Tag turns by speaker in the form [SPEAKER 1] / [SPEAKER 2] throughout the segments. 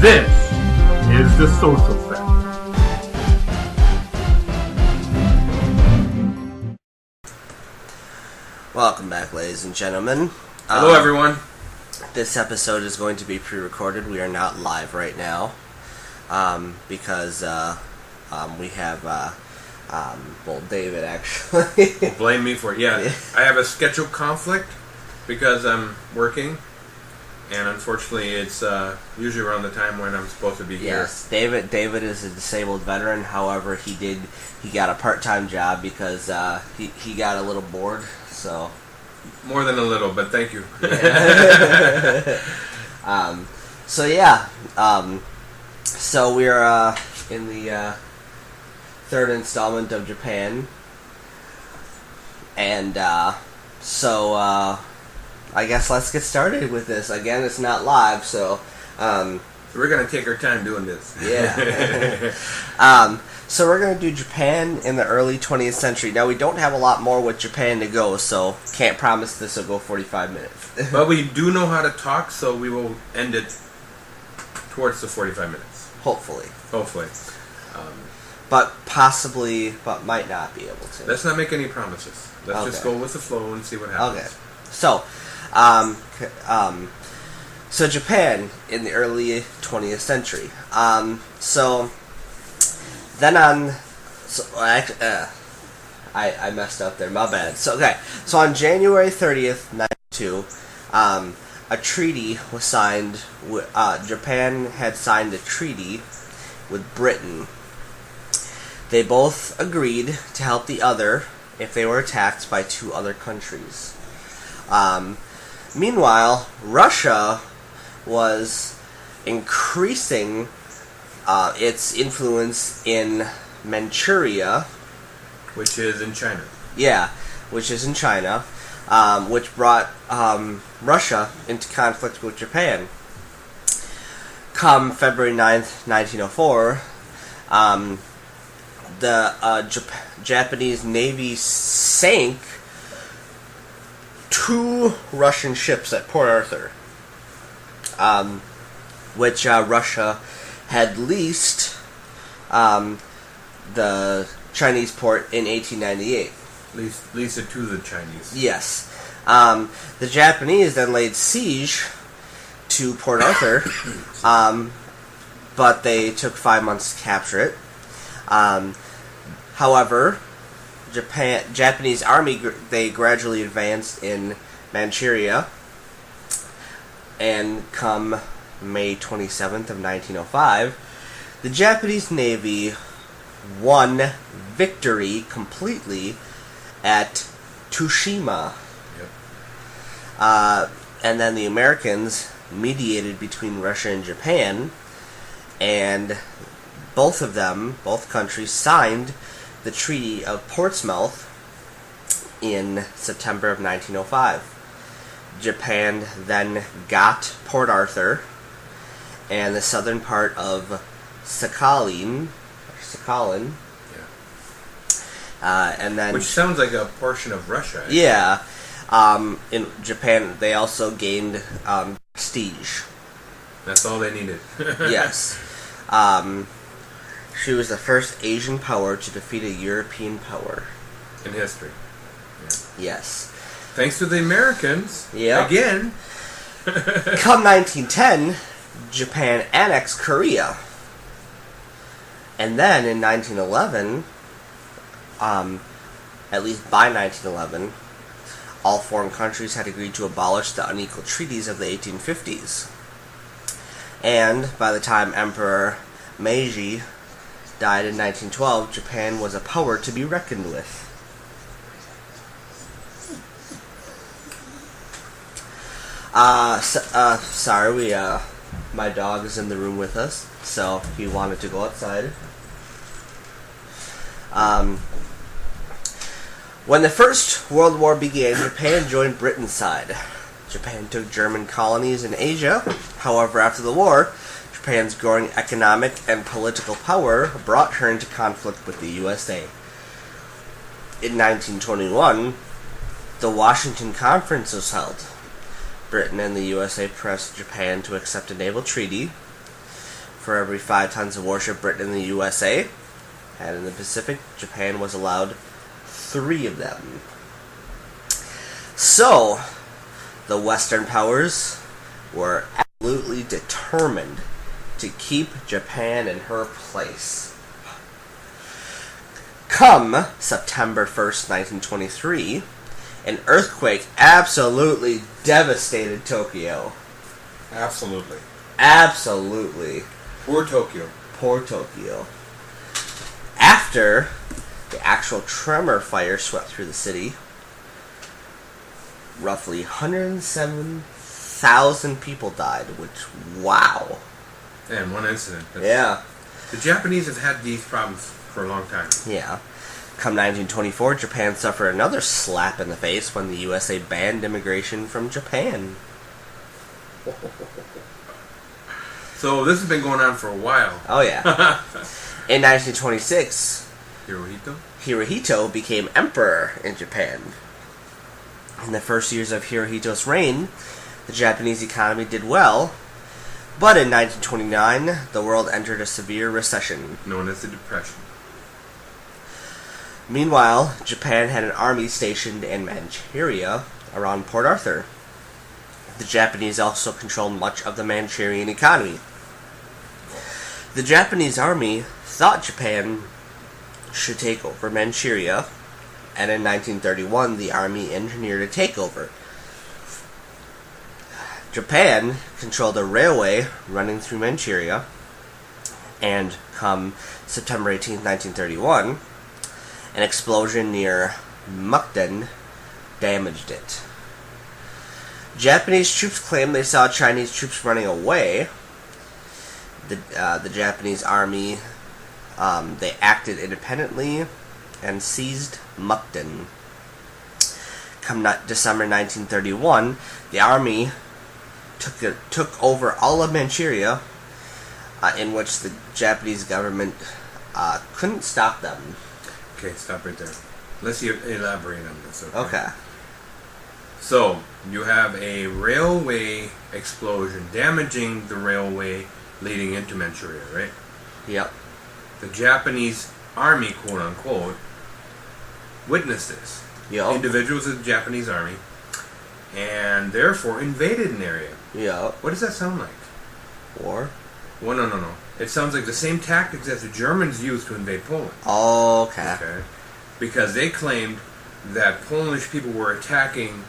[SPEAKER 1] This is the Social Factor.
[SPEAKER 2] Welcome back, ladies and gentlemen.
[SPEAKER 3] Hello, everyone.
[SPEAKER 2] This episode is going to be pre-recorded. We are not live right now because we have David actually.
[SPEAKER 3] Blame me for it. Yeah, I have a schedule conflict because I'm working, and unfortunately, it's usually around the time when I'm supposed to be here.
[SPEAKER 2] Yes, David is a disabled veteran. However, he got a part-time job because he got a little bored. So
[SPEAKER 3] more than a little, but thank you.
[SPEAKER 2] So we're in the third installment of Japan, and I guess let's get started with this. Again, it's not live, so
[SPEAKER 3] we're gonna take our time doing this.
[SPEAKER 2] Yeah. So we're going to do Japan in the early 20th century. Now, we don't have a lot more with Japan to go, so can't promise this will go 45 minutes.
[SPEAKER 3] But we do know how to talk, so we will end it towards the 45 minutes.
[SPEAKER 2] Hopefully. But might not be able to.
[SPEAKER 3] Let's not make any promises. Let's just go with the flow and see what happens.
[SPEAKER 2] Okay. So Japan in the early 20th century. I messed up there. My bad. So on January 30th, 1992, a treaty was signed. Japan had signed a treaty with Britain. They both agreed to help the other if they were attacked by two other countries. Meanwhile, Russia was increasing its influence in Manchuria,
[SPEAKER 3] which is in China.
[SPEAKER 2] Yeah, which is in China, which brought Russia into conflict with Japan. Come February 9th, 1904, the Japanese Navy sank two Russian ships at Port Arthur, which Russia had leased the Chinese port in 1898.
[SPEAKER 3] Lease it to the Chinese.
[SPEAKER 2] Yes. The Japanese then laid siege to Port Arthur, but they took 5 months to capture it. However, Japanese army, they gradually advanced in Manchuria, and come May 27th of 1905, the Japanese Navy won victory completely at Tsushima.
[SPEAKER 3] Yep.
[SPEAKER 2] And then the Americans mediated between Russia and Japan, and both countries signed the Treaty of Portsmouth in September of 1905. Japan then got Port Arthur and the southern part of Sakhalin, and then,
[SPEAKER 3] which sounds like a portion of Russia.
[SPEAKER 2] Yeah, in Japan they also gained prestige.
[SPEAKER 3] That's all they needed.
[SPEAKER 2] Yes, she was the first Asian power to defeat a European power
[SPEAKER 3] in history. Yeah.
[SPEAKER 2] Yes,
[SPEAKER 3] thanks to the Americans.
[SPEAKER 2] Yeah.
[SPEAKER 3] Again.
[SPEAKER 2] Come 1910, Japan annexed Korea. And then in 1911, at least by 1911, all foreign countries had agreed to abolish the unequal treaties of the 1850s. And by the time Emperor Meiji died in 1912, Japan was a power to be reckoned with. Sorry, my dog is in the room with us, so he wanted to go outside. When the First World War began, Japan joined Britain's side. Japan took German colonies in Asia. However, after the war, Japan's growing economic and political power brought her into conflict with the USA. In 1921, the Washington Conference was held. Britain and the USA pressed Japan to accept a naval treaty, For every 5 tons of warship Britain and the USA had in the Pacific, Japan was allowed 3 of them. So, the Western powers were absolutely determined to keep Japan in her place. Come September 1st, 1923, an earthquake absolutely devastated Tokyo.
[SPEAKER 3] Absolutely.
[SPEAKER 2] Absolutely.
[SPEAKER 3] Poor Tokyo.
[SPEAKER 2] Poor Tokyo. After the actual tremor fire swept through the city, roughly 107,000 people died, which, wow.
[SPEAKER 3] And one incident.
[SPEAKER 2] Yeah.
[SPEAKER 3] The Japanese have had these problems for a long time.
[SPEAKER 2] Yeah. Come 1924, Japan suffered another slap in the face when the USA banned immigration from Japan.
[SPEAKER 3] So this has been going on for a while.
[SPEAKER 2] Oh, yeah. In 1926, Hirohito became emperor in Japan. In the first years of Hirohito's reign, the Japanese economy did well, but in 1929, the world entered a severe recession.
[SPEAKER 3] Known as the Depression.
[SPEAKER 2] Meanwhile, Japan had an army stationed in Manchuria around Port Arthur. The Japanese also controlled much of the Manchurian economy. The Japanese army thought Japan should take over Manchuria, and in 1931 the army engineered a takeover. Japan controlled a railway running through Manchuria, and come September 18, 1931, an explosion near Mukden damaged it. Japanese troops claimed they saw Chinese troops running away. The Japanese army, they acted independently and seized Mukden. Come December 1931, the army took over all of Manchuria, in which the Japanese government couldn't stop them.
[SPEAKER 3] Okay, stop right there. Let's elaborate on this.
[SPEAKER 2] Okay.
[SPEAKER 3] So, you have a railway explosion damaging the railway leading into Manchuria, right?
[SPEAKER 2] Yep.
[SPEAKER 3] The Japanese army, quote unquote, witnessed this.
[SPEAKER 2] Yep.
[SPEAKER 3] Individuals of the Japanese army, and therefore invaded an area.
[SPEAKER 2] Yep.
[SPEAKER 3] What does that sound like?
[SPEAKER 2] War?
[SPEAKER 3] Well, no. It sounds like the same tactics that the Germans used to invade Poland.
[SPEAKER 2] Okay.
[SPEAKER 3] Okay. Because they claimed that Polish people were attacking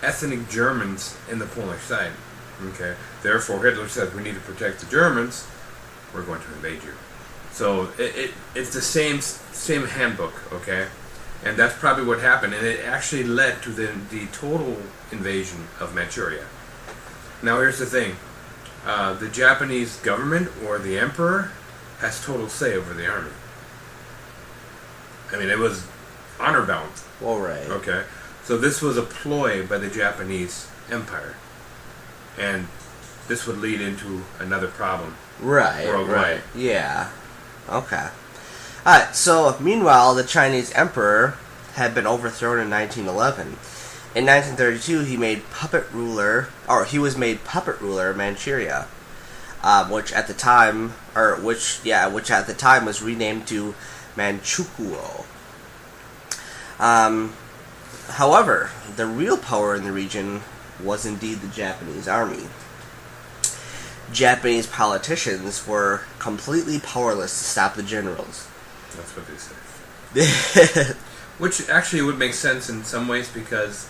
[SPEAKER 3] ethnic Germans in the Polish side. Okay. Therefore, Hitler said, we need to protect the Germans. We're going to invade you. So it's the same handbook. Okay. And that's probably what happened, and it actually led to the total invasion of Manchuria. Now, here's the thing. The Japanese government, or the emperor, has total say over the army. I mean, it was honor-bound.
[SPEAKER 2] All right.
[SPEAKER 3] Okay? So this was a ploy by the Japanese empire. And this would lead into another problem.
[SPEAKER 2] Right.
[SPEAKER 3] Worldwide.
[SPEAKER 2] Right. Yeah. Okay. Alright, so meanwhile, the Chinese emperor had been overthrown in 1911. In 1932, he was made puppet ruler of Manchuria, which at the time was renamed to Manchukuo. However, the real power in the region was indeed the Japanese army. Japanese politicians were completely powerless to stop the generals.
[SPEAKER 3] That's what they say. Which actually would make sense in some ways, because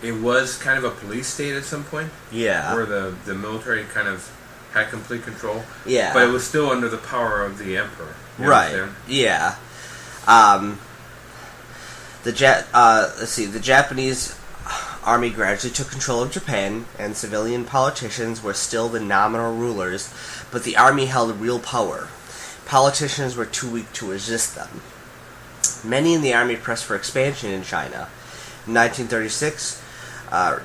[SPEAKER 3] it was kind of a police state at some point.
[SPEAKER 2] Yeah.
[SPEAKER 3] Where the military kind of had complete control.
[SPEAKER 2] Yeah.
[SPEAKER 3] But it was still under the power of the emperor. You
[SPEAKER 2] Right.
[SPEAKER 3] understand?
[SPEAKER 2] Yeah. The Japanese army gradually took control of Japan, and civilian politicians were still the nominal rulers, but the army held real power. Politicians were too weak to resist them. Many in the army pressed for expansion in China. In 1936,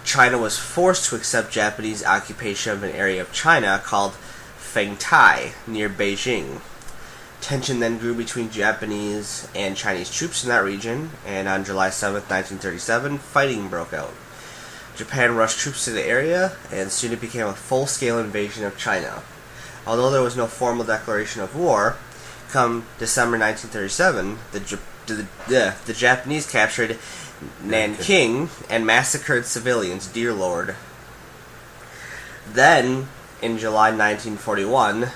[SPEAKER 2] China was forced to accept Japanese occupation of an area of China called Fengtai, near Beijing. Tension then grew between Japanese and Chinese troops in that region, and on July 7, 1937, fighting broke out. Japan rushed troops to the area, and soon it became a full-scale invasion of China. Although there was no formal declaration of war, come December 1937, the Japanese captured Nanking and massacred civilians. Dear Lord. Then, in July 1941,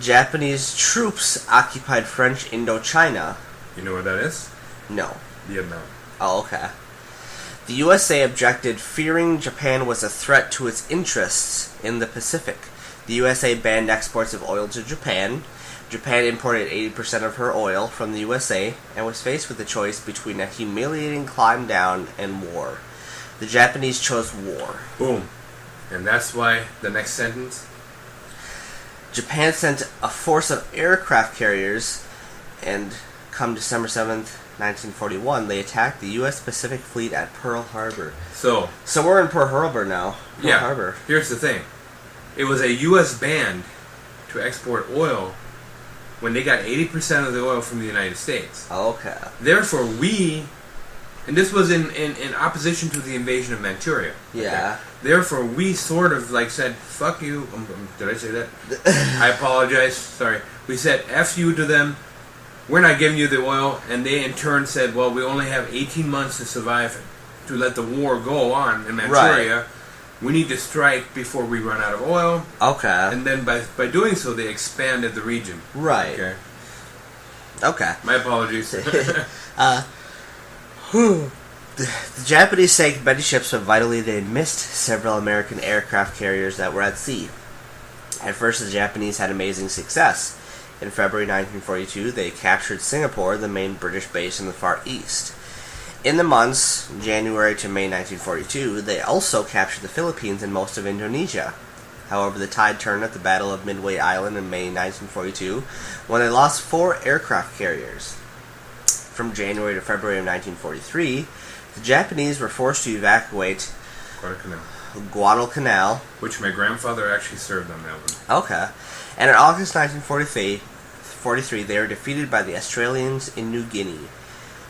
[SPEAKER 2] Japanese troops occupied French Indochina.
[SPEAKER 3] You know what that is?
[SPEAKER 2] No.
[SPEAKER 3] Vietnam.
[SPEAKER 2] Oh, okay. The USA objected, fearing Japan was a threat to its interests in the Pacific. The USA banned exports of oil to Japan. Japan imported 80% of her oil from the USA and was faced with the choice between a humiliating climb down and war. The Japanese chose war.
[SPEAKER 3] Boom. And that's why the next sentence?
[SPEAKER 2] Japan sent a force of aircraft carriers, and come December 7th, 1941, they attacked the U.S. Pacific Fleet at Pearl Harbor.
[SPEAKER 3] So
[SPEAKER 2] we're in Pearl Harbor now. Pearl Harbor.
[SPEAKER 3] Here's the thing. It was a U.S. ban to export oil when they got 80% of the oil from the United States.
[SPEAKER 2] Okay.
[SPEAKER 3] Therefore, and this was in opposition to the invasion of Manchuria.
[SPEAKER 2] Yeah.
[SPEAKER 3] Okay? Therefore, we sort of like said, fuck you. Did I say that? I apologize. Sorry. We said F you to them. We're not giving you the oil. And they in turn said, well, we only have 18 months to survive, to let the war go on in Manchuria. Right. We need to strike before we run out of oil.
[SPEAKER 2] Okay.
[SPEAKER 3] And then by doing so, they expanded the region.
[SPEAKER 2] Right.
[SPEAKER 3] Okay.
[SPEAKER 2] Okay.
[SPEAKER 3] My apologies.
[SPEAKER 2] The Japanese sank many ships, but vitally they had missed several American aircraft carriers that were at sea. At first, the Japanese had amazing success. In February 1942, they captured Singapore, the main British base in the Far East. In the months January to May 1942, they also captured the Philippines and most of Indonesia. However, the tide turned at the Battle of Midway Island in May 1942, when they lost 4 aircraft carriers. From January to February of 1943, the Japanese were forced to evacuate Guadalcanal,
[SPEAKER 3] which my grandfather actually served on that one.
[SPEAKER 2] Okay. And in August 1943, they were defeated by the Australians in New Guinea.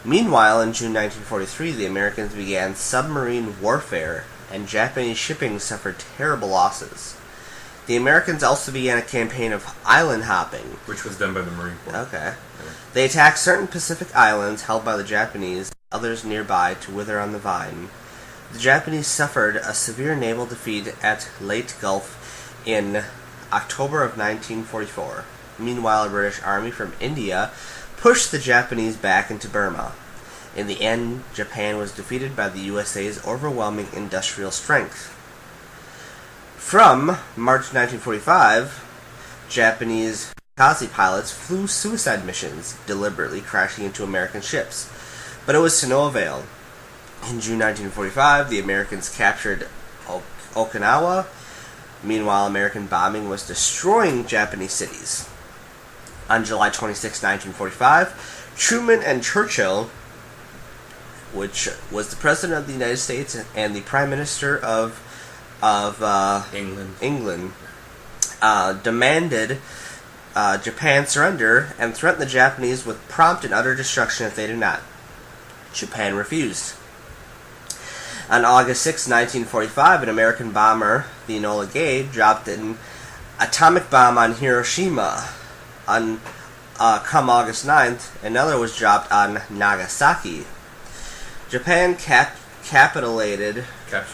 [SPEAKER 2] Meanwhile, in June 1943, the Americans began submarine warfare, and Japanese shipping suffered terrible losses. The Americans also began a campaign of island hopping,
[SPEAKER 3] which was done by the Marine Corps.
[SPEAKER 2] Okay. They attacked certain Pacific islands held by the Japanese, others nearby, to wither on the vine. The Japanese suffered a severe naval defeat at Leyte Gulf in October of 1944. Meanwhile, a British army from India pushed the Japanese back into Burma. In the end, Japan was defeated by the USA's overwhelming industrial strength. From March 1945, Japanese kamikaze pilots flew suicide missions, deliberately crashing into American ships. But it was to no avail. In June 1945, the Americans captured Okinawa. Meanwhile, American bombing was destroying Japanese cities. On July 26, 1945, Truman and Churchill, which was the President of the United States and the Prime Minister of England, demanded Japan surrender and threatened the Japanese with prompt and utter destruction if they did not. Japan refused. On August 6, 1945, an American bomber, the Enola Gay, dropped an atomic bomb on Hiroshima. Come August 9th, another was dropped on Nagasaki. Japan capitulated on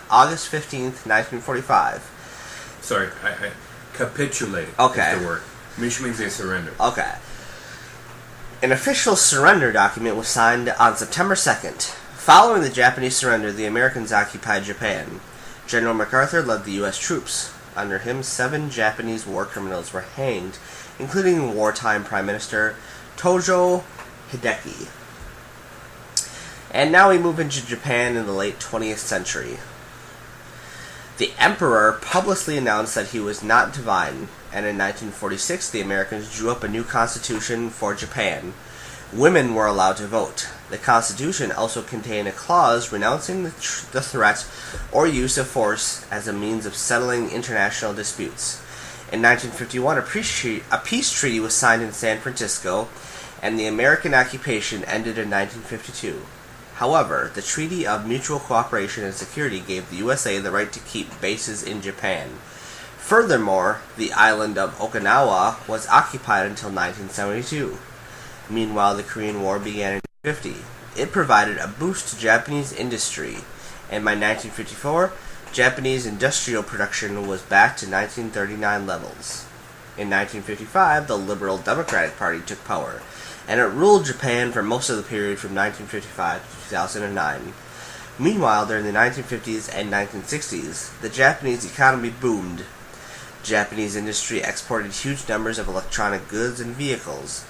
[SPEAKER 2] August 15th, 1945.
[SPEAKER 3] Sorry, I capitulated.
[SPEAKER 2] Okay.
[SPEAKER 3] Is the word. Which means they surrendered.
[SPEAKER 2] Okay. An official surrender document was signed on September 2nd. Following the Japanese surrender, the Americans occupied Japan. General MacArthur led the U.S. troops. Under him, 7 Japanese war criminals were hanged, including wartime Prime Minister Tojo Hideki. And now we move into Japan in the late 20th century. The Emperor publicly announced that he was not divine, and in 1946 the Americans drew up a new constitution for Japan. Women were allowed to vote. The constitution also contained a clause renouncing the threat or use of force as a means of settling international disputes. In 1951, a peace treaty was signed in San Francisco, and the American occupation ended in 1952. However, the Treaty of Mutual Cooperation and Security gave the USA the right to keep bases in Japan. Furthermore, the island of Okinawa was occupied until 1972. Meanwhile, the Korean War began in 1950. It provided a boost to Japanese industry, and by 1954, Japanese industrial production was back to 1939 levels. In 1955, the Liberal Democratic Party took power, and it ruled Japan for most of the period from 1955 to 2009. Meanwhile, during the 1950s and 1960s, the Japanese economy boomed. Japanese industry exported huge numbers of electronic goods and vehicles.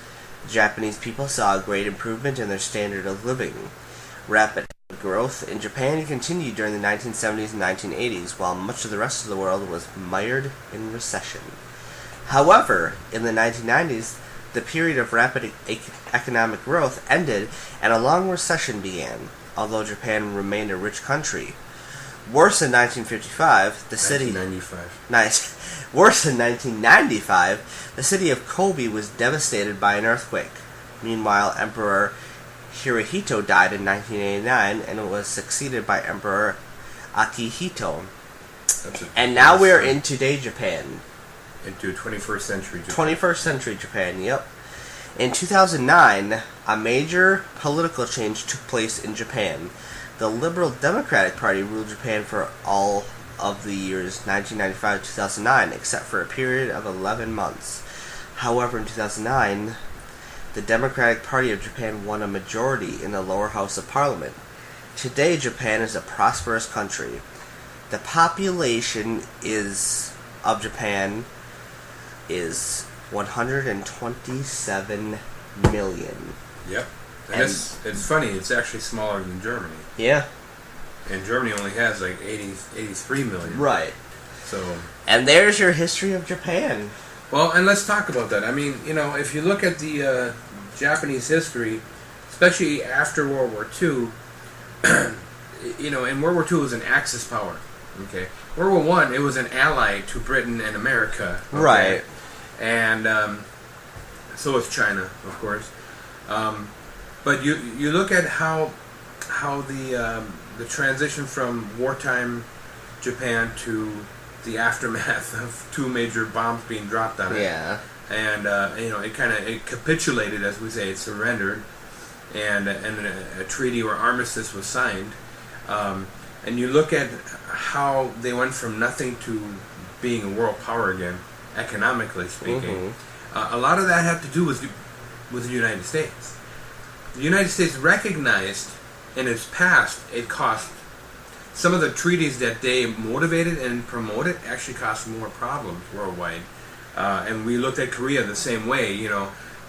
[SPEAKER 2] Japanese people saw a great improvement in their standard of living. Rapid growth in Japan continued during the 1970s and 1980s, while much of the rest of the world was mired in recession. However, in the 1990s, the period of rapid economic growth ended and a long recession began, although Japan remained a rich country. Worse in 1995, the city...
[SPEAKER 3] 1995.
[SPEAKER 2] Worse in 1995, the city of Kobe was devastated by an earthquake. Meanwhile, Emperor Hirohito died in 1989 and was succeeded by Emperor Akihito. And now we are in today Japan.
[SPEAKER 3] Into 21st century Japan.
[SPEAKER 2] 21st century Japan, yep. In 2009, a major political change took place in Japan. The Liberal Democratic Party ruled Japan for all of the years 1995 to 2009, except for a period of 11 months. However, in 2009, the Democratic Party of Japan won a majority in the lower house of parliament. Today, Japan is a prosperous country. The population of Japan is 127 million.
[SPEAKER 3] Yep. And it's funny, it's actually smaller than Germany.
[SPEAKER 2] Yeah.
[SPEAKER 3] And Germany only has like 83 million.
[SPEAKER 2] Right.
[SPEAKER 3] So.
[SPEAKER 2] And there's your history of Japan.
[SPEAKER 3] Well, and let's talk about that. I mean, if you look at the Japanese history, especially after World War II, and World War II was an Axis power. Okay. World War I, it was an ally to Britain and America. Okay?
[SPEAKER 2] Right.
[SPEAKER 3] And so was China, of course. But you look at how the transition from wartime Japan to the aftermath of two major bombs being dropped on it.
[SPEAKER 2] Yeah.
[SPEAKER 3] And it capitulated, as we say, it surrendered, and a treaty or armistice was signed. And you look at how they went from nothing to being a world power again, economically speaking.
[SPEAKER 2] Mm-hmm.
[SPEAKER 3] A lot of that had to do with the United States. The United States recognized in its past it cost some of the treaties that they motivated and promoted actually caused more problems worldwide. And we looked at Korea the same way.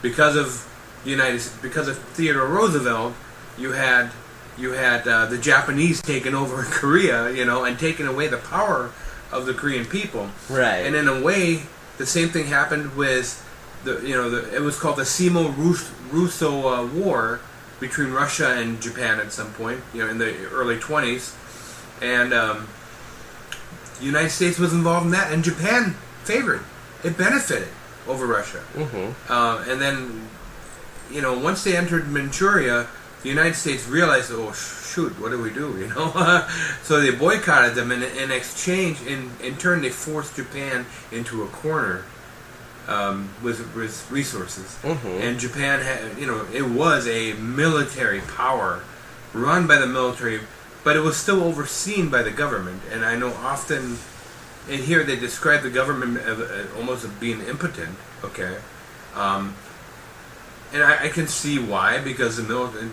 [SPEAKER 3] Because of Theodore Roosevelt, you had the Japanese taking over Korea, and taking away the power of the Korean people.
[SPEAKER 2] Right.
[SPEAKER 3] And in a way, the same thing happened with it was called the Sino-Russo War between Russia and Japan at some point, in the early 20s. And the United States was involved in that, and Japan favored. It benefited over Russia.
[SPEAKER 2] Mm-hmm.
[SPEAKER 3] And then, once they entered Manchuria, the United States realized, oh, shoot, what do we do, So they boycotted them, and in exchange, in turn, they forced Japan into a corner with resources.
[SPEAKER 2] Mm-hmm.
[SPEAKER 3] And Japan had, it was a military power run by the military, but it was still overseen by the government. And I know often in here they describe the government almost as being impotent. Okay, and I can see why, because the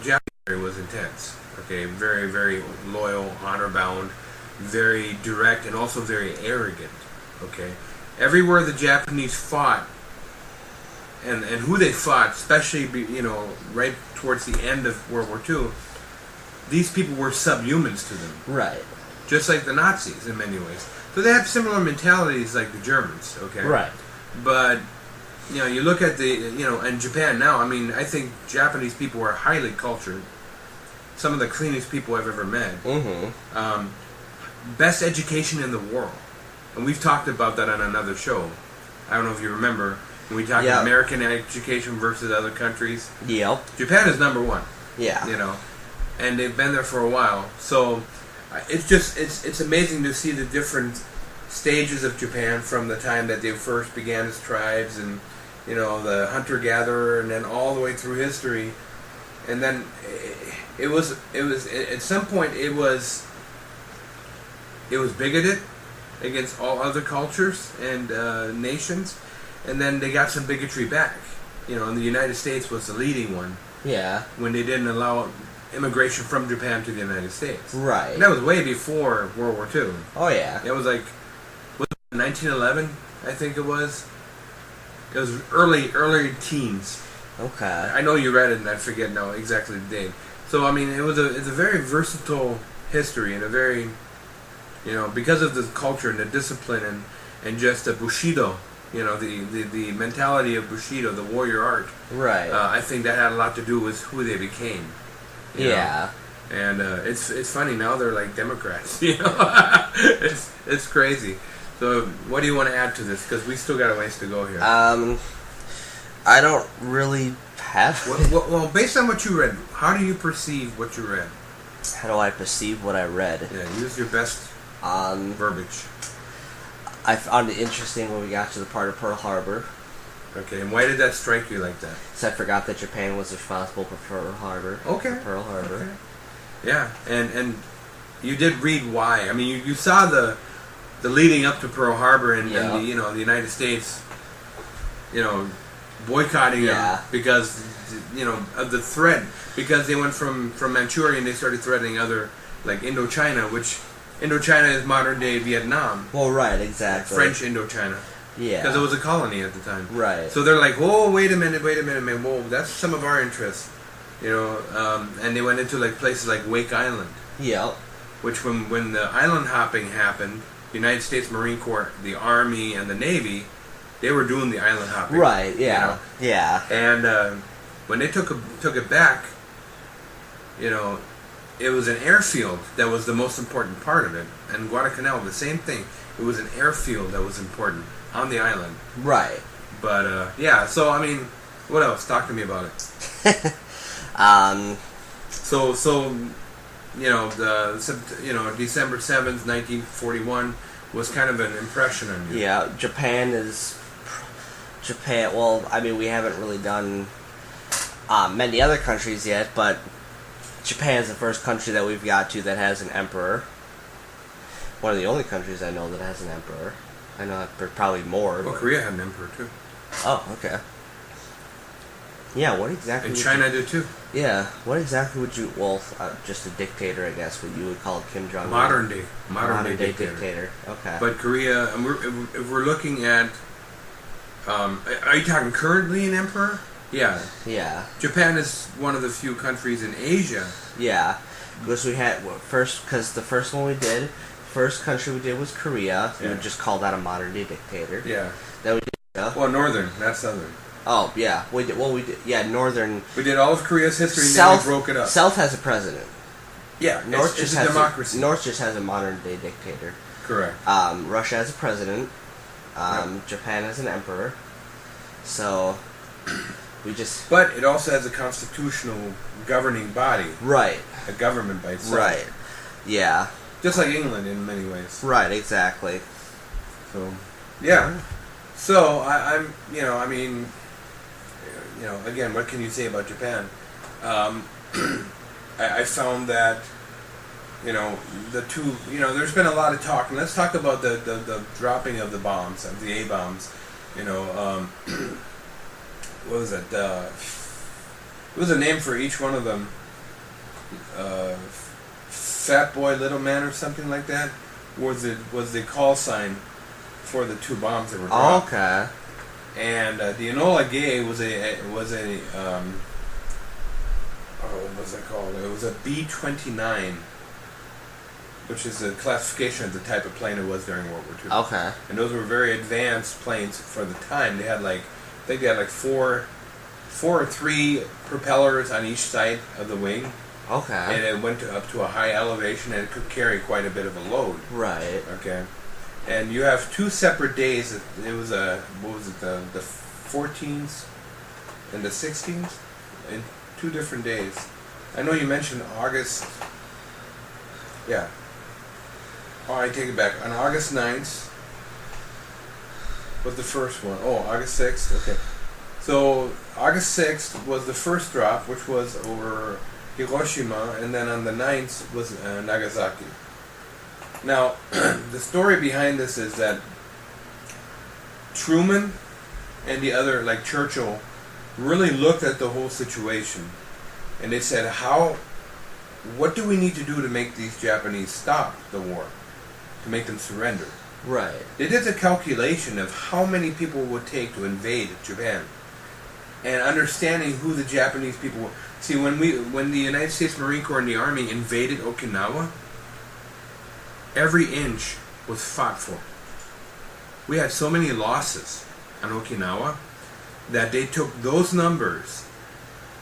[SPEAKER 3] Japanese was intense. Okay, very, very loyal, honor bound, very direct, and also very arrogant. Okay. Everywhere the Japanese fought, and who they fought, especially right towards the end of World War II, these people were subhumans to them.
[SPEAKER 2] Right.
[SPEAKER 3] Just like the Nazis in many ways. So they have similar mentalities like the Germans. Okay.
[SPEAKER 2] Right.
[SPEAKER 3] But you look at in Japan now. I mean, I think Japanese people are highly cultured. Some of the cleanest people I've ever met.
[SPEAKER 2] Mm-hmm.
[SPEAKER 3] Best education in the world. And we've talked about that on another show. I don't know if you remember. When we talked about American education versus other countries.
[SPEAKER 2] Yep.
[SPEAKER 3] Japan is number one.
[SPEAKER 2] Yeah.
[SPEAKER 3] And they've been there for a while. So it's amazing to see the different stages of Japan from the time that they first began as tribes, and the hunter-gatherer, and then all the way through history, and then it was at some point it was bigoted against all other cultures and nations, and then they got some bigotry back. And the United States was the leading one.
[SPEAKER 2] Yeah.
[SPEAKER 3] When they didn't allow immigration from Japan to the United States.
[SPEAKER 2] Right.
[SPEAKER 3] And that was way before World War II.
[SPEAKER 2] Oh yeah.
[SPEAKER 3] It was like 1911, I think it was. It was early teens.
[SPEAKER 2] Okay.
[SPEAKER 3] I know you read it, and I forget now exactly the date. So I mean, it's a very versatile history, and a very, because of the culture and the discipline and just the Bushido, the mentality of Bushido, the warrior art.
[SPEAKER 2] Right.
[SPEAKER 3] I think that had a lot to do with who they became.
[SPEAKER 2] Yeah.
[SPEAKER 3] And it's funny now they're like Democrats. It's crazy. So what do you want to add to this? Because we still got a ways to go here.
[SPEAKER 2] I don't really have.
[SPEAKER 3] Well, based on what you read, how do you perceive what you read?
[SPEAKER 2] How do I perceive what I read?
[SPEAKER 3] Yeah, use your best verbiage.
[SPEAKER 2] I found it interesting when we got to the part of Pearl Harbor.
[SPEAKER 3] Okay, and why did that strike you like that?
[SPEAKER 2] So I forgot that Japan was responsible for Pearl Harbor.
[SPEAKER 3] Okay.
[SPEAKER 2] For Pearl Harbor.
[SPEAKER 3] Okay. Yeah, and you did read why. I mean, you saw the leading up to Pearl Harbor and the United States, boycotting them because of the threat, because they went from Manchuria and they started threatening other, like Indochina, which Indochina is modern day Vietnam.
[SPEAKER 2] Well, right, exactly.
[SPEAKER 3] French Indochina.
[SPEAKER 2] Yeah.
[SPEAKER 3] Because it was a colony at the time.
[SPEAKER 2] Right.
[SPEAKER 3] So they're like, whoa, wait a minute, man. Whoa, that's some of our interests. And they went into like places like Wake Island.
[SPEAKER 2] Yep.
[SPEAKER 3] Which when the island hopping happened, the United States Marine Corps, the Army, and the Navy, they were doing the island hopping.
[SPEAKER 2] Right, yeah. Yeah.
[SPEAKER 3] And when they took it back, it was an airfield that was the most important part of it. And Guadalcanal, the same thing. It was an airfield that was important on the island.
[SPEAKER 2] Right.
[SPEAKER 3] But, so, I mean, what else? Talk to me about it. So, December 7th, 1941 was kind of an impression on you.
[SPEAKER 2] Yeah, Japan, well, I mean, we haven't really done many other countries yet, but Japan is the first country that we've got to that has an emperor. One of the only countries I know that has an emperor. I know probably more.
[SPEAKER 3] Well, Korea had an emperor, too.
[SPEAKER 2] Oh, okay. Yeah, what exactly...
[SPEAKER 3] And China did, too.
[SPEAKER 2] Yeah, what exactly would you... Well, just a dictator, I guess, what you would call Kim Jong-un.
[SPEAKER 3] Modern day dictator.
[SPEAKER 2] Okay.
[SPEAKER 3] But Korea, if we're looking at... are you talking currently an emperor? Yeah.
[SPEAKER 2] Yeah.
[SPEAKER 3] Japan is one of the few countries in Asia.
[SPEAKER 2] Yeah. Because we had... Because the first country we did was Korea. We would just call that a modern day dictator.
[SPEAKER 3] Yeah.
[SPEAKER 2] Then we did...
[SPEAKER 3] Well, northern, not southern.
[SPEAKER 2] Oh, yeah. We did... Yeah, northern...
[SPEAKER 3] We did all of Korea's history and then we broke it up.
[SPEAKER 2] South has a president.
[SPEAKER 3] Yeah,
[SPEAKER 2] North
[SPEAKER 3] it's a democracy.
[SPEAKER 2] North just has a modern day dictator.
[SPEAKER 3] Correct.
[SPEAKER 2] Russia has a president. Japan has an emperor. So... We just...
[SPEAKER 3] But it also has a constitutional governing body.
[SPEAKER 2] Right.
[SPEAKER 3] A government by itself.
[SPEAKER 2] Right. Yeah.
[SPEAKER 3] Just like England in many ways.
[SPEAKER 2] Right, exactly.
[SPEAKER 3] So, yeah. So, again, what can you say about Japan? I found that, the two, there's been a lot of talk, and let's talk about the dropping of the bombs, of the A-bombs. What was it? It was a name for each one of them. Fat Boy, Little Man, or something like that was the call sign for the two bombs that were dropped.
[SPEAKER 2] Okay.
[SPEAKER 3] And the Enola Gay was what was it called? It was a B-29, which is a classification of the type of plane it was during World War II.
[SPEAKER 2] Okay.
[SPEAKER 3] And those were very advanced planes for the time. They had four or three propellers on each side of the wing.
[SPEAKER 2] Okay.
[SPEAKER 3] And it went up to a high elevation, and it could carry quite a bit of a load.
[SPEAKER 2] Right.
[SPEAKER 3] Okay. And you have two separate days. It was the 14th and the 16th, in 2 different days. I know you mentioned August. Yeah. Oh, I take it back. On August 9th, was the first one. Oh, August 6th? Okay. So, August 6th was the first drop, which was over Hiroshima, and then on the 9th was Nagasaki. Now, the story behind this is that Truman and the other, like Churchill, really looked at the whole situation, and they said, what do we need to do to make these Japanese stop the war, to make them surrender?
[SPEAKER 2] Right.
[SPEAKER 3] They did a calculation of how many people it would take to invade Japan, and understanding who the Japanese people were. See, when the United States Marine Corps and the Army invaded Okinawa, every inch was fought for. We had so many losses on Okinawa that they took those numbers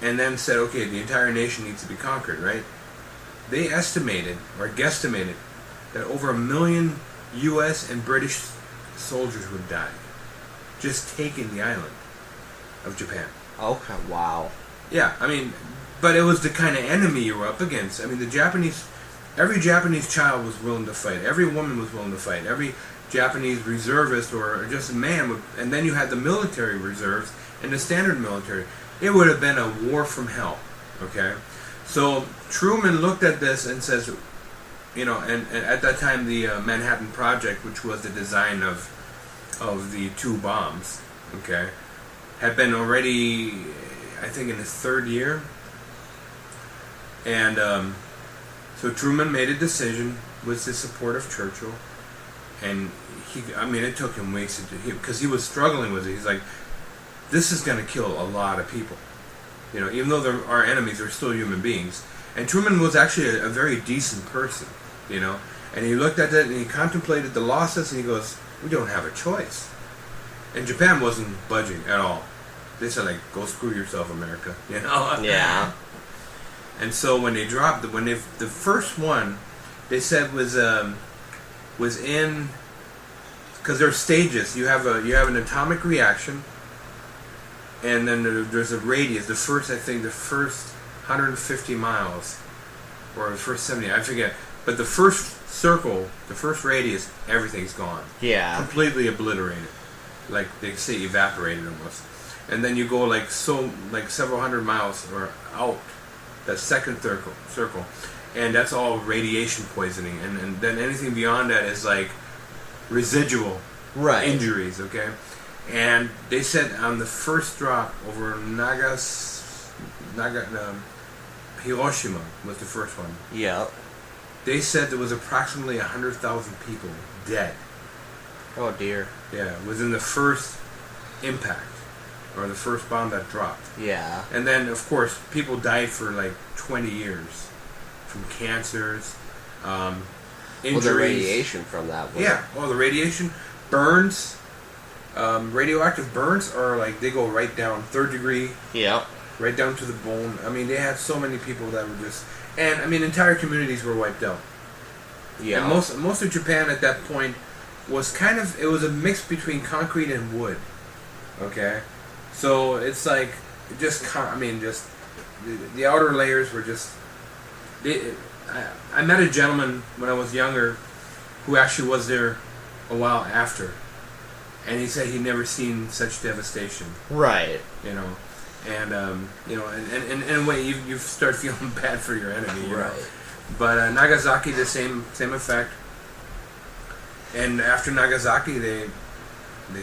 [SPEAKER 3] and then said, okay, the entire nation needs to be conquered, right? They estimated, or guesstimated, that over 1 million U.S. and British soldiers would die just taking the island of Japan.
[SPEAKER 2] Okay, wow.
[SPEAKER 3] Yeah, I mean, but it was the kind of enemy you were up against. I mean, every Japanese child was willing to fight. Every woman was willing to fight. Every Japanese reservist or just a man would, and then you had the military reserves and the standard military. It would have been a war from hell, okay? So Truman looked at this and says, and at that time the Manhattan Project, which was the design of the two bombs, okay, had been already, I think, in his third year. And so Truman made a decision with the support of Churchill, and it took him weeks because he was struggling with it. He's like, this is going to kill a lot of people. Even though they're our enemies, they're still human beings. And Truman was actually a very decent person, And he looked at that and he contemplated the losses and he goes, we don't have a choice. And Japan wasn't budging at all. They said, like, go screw yourself, America,
[SPEAKER 2] Yeah.
[SPEAKER 3] And so when they dropped, the first one, they said was in, because there are stages. You have an atomic reaction, and then there's a radius. The first 150 miles, or the first 70, I forget. But the first circle, the first radius, everything's gone.
[SPEAKER 2] Yeah.
[SPEAKER 3] Completely obliterated, like they say, evaporated almost. And then you go like several hundred miles or out. That second circle, and that's all radiation poisoning, and then anything beyond that is like residual injuries, okay? And they said on the first drop over Hiroshima was the first one.
[SPEAKER 2] Yeah.
[SPEAKER 3] They said there was approximately 100,000 people dead.
[SPEAKER 2] Oh dear.
[SPEAKER 3] Yeah, within the first impact. Or the first bomb that dropped.
[SPEAKER 2] Yeah.
[SPEAKER 3] And then, of course, people died for like 20 years from cancers, injuries.
[SPEAKER 2] Well, the radiation from that.
[SPEAKER 3] Yeah. Well, the radiation, burns, radioactive burns are like, they go right down, 3rd degree.
[SPEAKER 2] Yeah.
[SPEAKER 3] Right down to the bone. I mean, they had so many people that were just, and I mean, entire communities were wiped out.
[SPEAKER 2] Yeah.
[SPEAKER 3] And most of Japan at that point was it was a mix between concrete and wood. Okay. So it's like, the outer layers were just. I met a gentleman when I was younger, who actually was there a while after, and he said he'd never seen such devastation.
[SPEAKER 2] Right.
[SPEAKER 3] And in a way you start feeling bad for your enemy. You know? But Nagasaki, the same effect. And after Nagasaki, they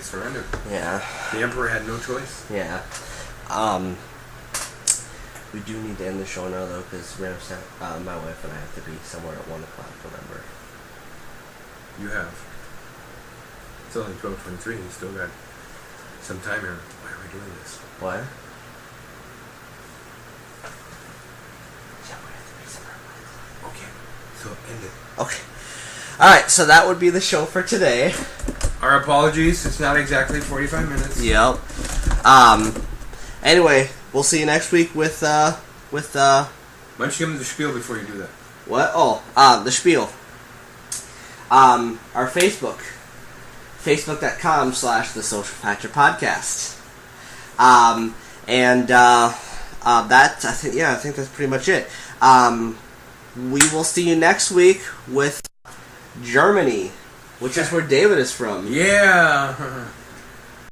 [SPEAKER 3] surrendered.
[SPEAKER 2] Yeah.
[SPEAKER 3] The emperor had no choice.
[SPEAKER 2] Yeah. We do need to end the show now, though, because my wife and I have to be somewhere at 1 o'clock, remember?
[SPEAKER 3] You have. It's only 12:23. You still got some time here. Why are we doing this?
[SPEAKER 2] What?
[SPEAKER 3] Okay. So end it.
[SPEAKER 2] Okay. Alright, so that would be the show for today.
[SPEAKER 3] Our apologies. It's not exactly 45 minutes.
[SPEAKER 2] Yep. Anyway, we'll see you next week with
[SPEAKER 3] Why don't you give them the spiel before you do that?
[SPEAKER 2] what? Oh, the spiel. Our Facebook. Facebook.com/The Social Factor Podcast. That, I think that's pretty much it. We will see you next week with Germany, which is where David is from.
[SPEAKER 3] Yeah.